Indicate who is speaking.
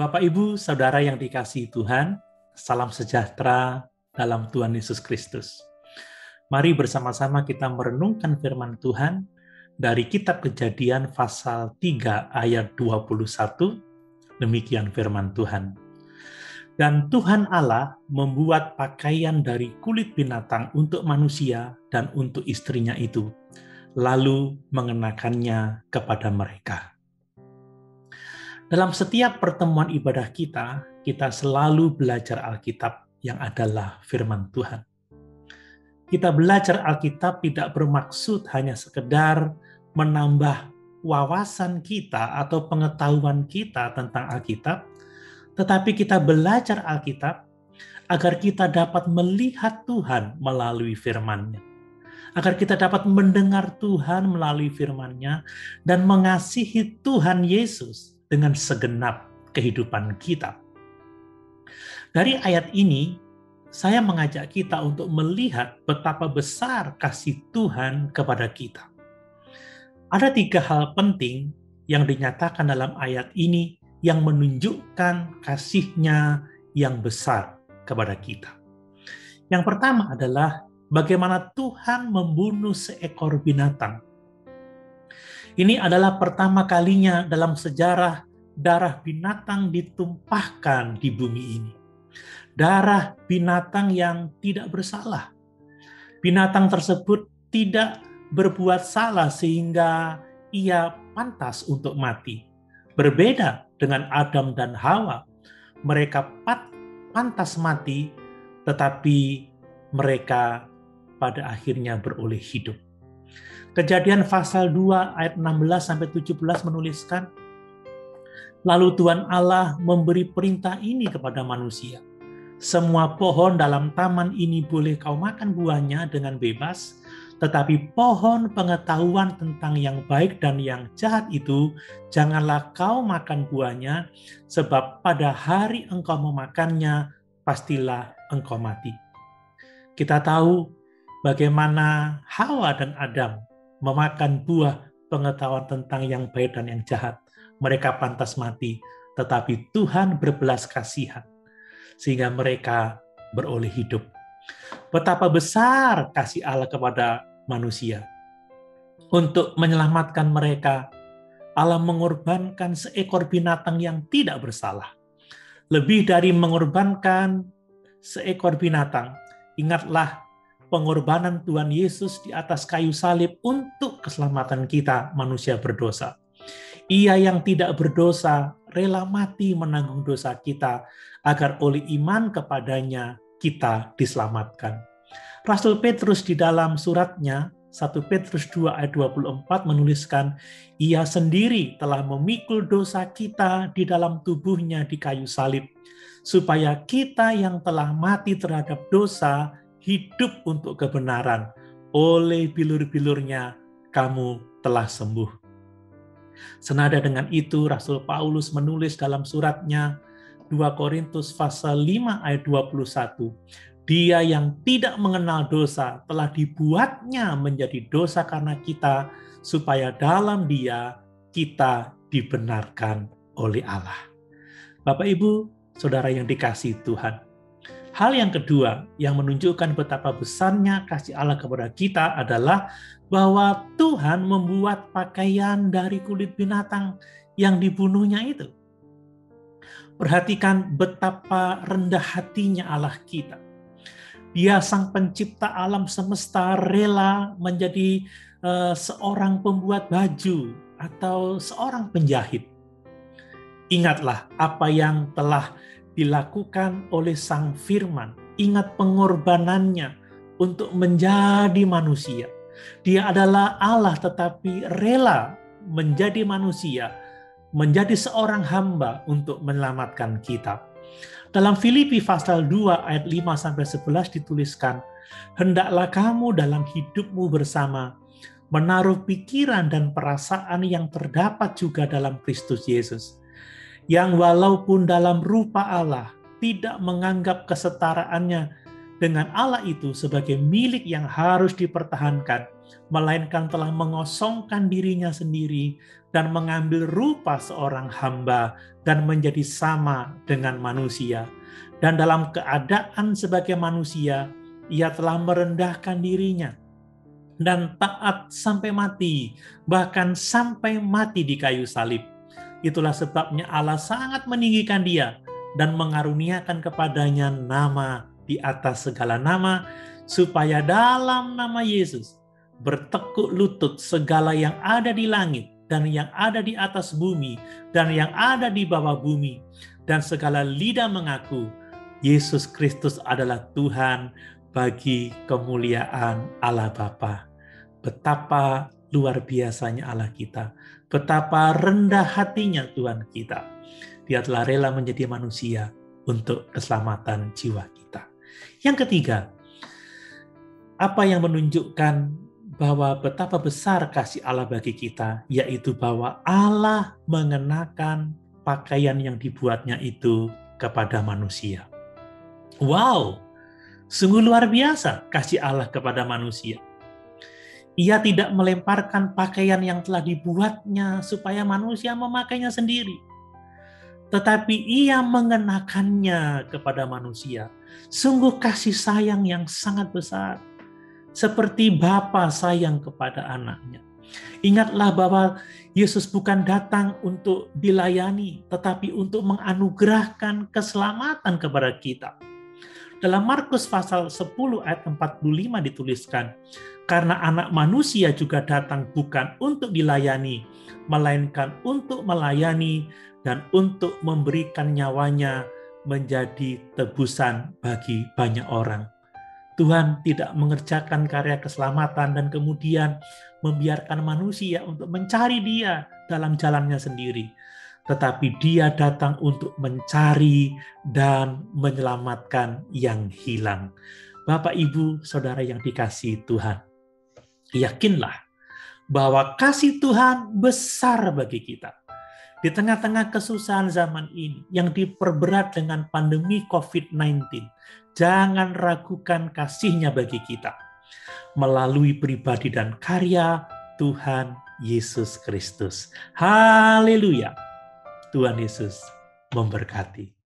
Speaker 1: Bapak, Ibu, Saudara yang dikasihi Tuhan, salam sejahtera dalam Tuhan Yesus Kristus. Mari bersama-sama kita merenungkan firman Tuhan dari kitab Kejadian pasal 3 ayat 21. Demikian firman Tuhan. Dan Tuhan Allah membuat pakaian dari kulit binatang untuk manusia dan untuk istrinya itu, lalu mengenakannya kepada mereka. Dalam setiap pertemuan ibadah kita selalu belajar Alkitab yang adalah firman Tuhan. Kita belajar Alkitab tidak bermaksud hanya sekedar menambah wawasan kita atau pengetahuan kita tentang Alkitab, tetapi kita belajar Alkitab agar kita dapat melihat Tuhan melalui firman-Nya, agar kita dapat mendengar Tuhan melalui firman-Nya dan mengasihi Tuhan Yesus dengan segenap kehidupan kita. Dari ayat ini, saya mengajak kita untuk melihat betapa besar kasih Tuhan kepada kita. Ada 3 hal penting yang dinyatakan dalam ayat ini yang menunjukkan kasih-Nya yang besar kepada kita. Yang pertama adalah bagaimana Tuhan membunuh seekor binatang. Ini adalah pertama kalinya dalam sejarah darah binatang ditumpahkan di bumi ini. Darah binatang yang tidak bersalah. Binatang tersebut tidak berbuat salah sehingga ia pantas untuk mati. Berbeda dengan Adam dan Hawa, mereka pantas mati, tetapi mereka pada akhirnya beroleh hidup. Kejadian pasal 2 ayat 16-17 menuliskan, lalu Tuhan Allah memberi perintah ini kepada manusia. Semua pohon dalam taman ini boleh kau makan buahnya dengan bebas, tetapi pohon pengetahuan tentang yang baik dan yang jahat itu, janganlah kau makan buahnya, sebab pada hari engkau memakannya, pastilah engkau mati. Kita tahu bagaimana Hawa dan Adam memakan buah pengetahuan tentang yang baik dan yang jahat. Mereka pantas mati, tetapi Tuhan berbelas kasihan, sehingga mereka beroleh hidup. Betapa besar kasih Allah kepada manusia. Untuk menyelamatkan mereka, Allah mengorbankan seekor binatang yang tidak bersalah. Lebih dari mengorbankan seekor binatang, ingatlah pengorbanan Tuhan Yesus di atas kayu salib untuk keselamatan kita manusia berdosa. Ia yang tidak berdosa rela mati menanggung dosa kita agar oleh iman kepadanya kita diselamatkan. Rasul Petrus di dalam suratnya 1 Petrus 2 ayat 24 menuliskan, ia sendiri telah memikul dosa kita di dalam tubuhnya di kayu salib, supaya kita yang telah mati terhadap dosa hidup untuk kebenaran. Oleh bilur-bilurnya kamu telah sembuh. Senada dengan itu, Rasul Paulus menulis dalam suratnya 2 Korintus pasal 5 ayat 21, dia yang tidak mengenal dosa telah dibuatnya menjadi dosa karena kita, supaya dalam dia kita dibenarkan oleh Allah. Bapak, Ibu, Saudara yang dikasihi Tuhan, hal yang kedua yang menunjukkan betapa besarnya kasih Allah kepada kita adalah bahwa Tuhan membuat pakaian dari kulit binatang yang dibunuhnya itu. Perhatikan betapa rendah hatinya Allah kita. Dia sang pencipta alam semesta rela menjadi seorang pembuat baju atau seorang penjahit. Ingatlah apa yang telah dilakukan oleh Sang Firman. Ingat pengorbanannya untuk menjadi manusia. Dia adalah Allah tetapi rela menjadi manusia, menjadi seorang hamba untuk menyelamatkan kita. Dalam Filipi pasal 2 ayat 5-11 dituliskan, hendaklah kamu dalam hidupmu bersama menaruh pikiran dan perasaan yang terdapat juga dalam Kristus Yesus, yang walaupun dalam rupa Allah tidak menganggap kesetaraannya dengan Allah itu sebagai milik yang harus dipertahankan, melainkan telah mengosongkan dirinya sendiri dan mengambil rupa seorang hamba dan menjadi sama dengan manusia. Dan dalam keadaan sebagai manusia, ia telah merendahkan dirinya dan taat sampai mati, bahkan sampai mati di kayu salib. Itulah sebabnya Allah sangat meninggikan dia dan mengaruniakan kepadanya nama di atas segala nama, supaya dalam nama Yesus bertekuk lutut segala yang ada di langit dan yang ada di atas bumi dan yang ada di bawah bumi, dan segala lidah mengaku Yesus Kristus adalah Tuhan, bagi kemuliaan Allah Bapa. Betapa luar biasanya Allah kita, betapa rendah hatinya Tuhan kita. Dia telah rela menjadi manusia untuk keselamatan jiwa kita. Yang ketiga, apa yang menunjukkan bahwa betapa besar kasih Allah bagi kita, yaitu bahwa Allah mengenakan pakaian yang dibuatnya itu kepada manusia. Wow, sungguh luar biasa kasih Allah kepada manusia. Ia tidak melemparkan pakaian yang telah dibuatnya supaya manusia memakainya sendiri, tetapi ia mengenakannya kepada manusia. Sungguh kasih sayang yang sangat besar, seperti Bapa sayang kepada anaknya. Ingatlah bahwa Yesus bukan datang untuk dilayani, tetapi untuk menganugerahkan keselamatan kepada kita. Dalam Markus pasal 10 ayat 45 dituliskan, karena anak manusia juga datang bukan untuk dilayani, melainkan untuk melayani dan untuk memberikan nyawanya menjadi tebusan bagi banyak orang. Tuhan tidak mengerjakan karya keselamatan dan kemudian membiarkan manusia untuk mencari dia dalam jalannya sendiri. Tetapi dia datang untuk mencari dan menyelamatkan yang hilang. Bapak, Ibu, Saudara yang dikasihi Tuhan, yakinlah bahwa kasih Tuhan besar bagi kita. Di tengah-tengah kesusahan zaman ini yang diperberat dengan pandemi COVID-19, jangan ragukan kasih-Nya bagi kita melalui pribadi dan karya Tuhan Yesus Kristus. Haleluya. Tuhan Yesus memberkati.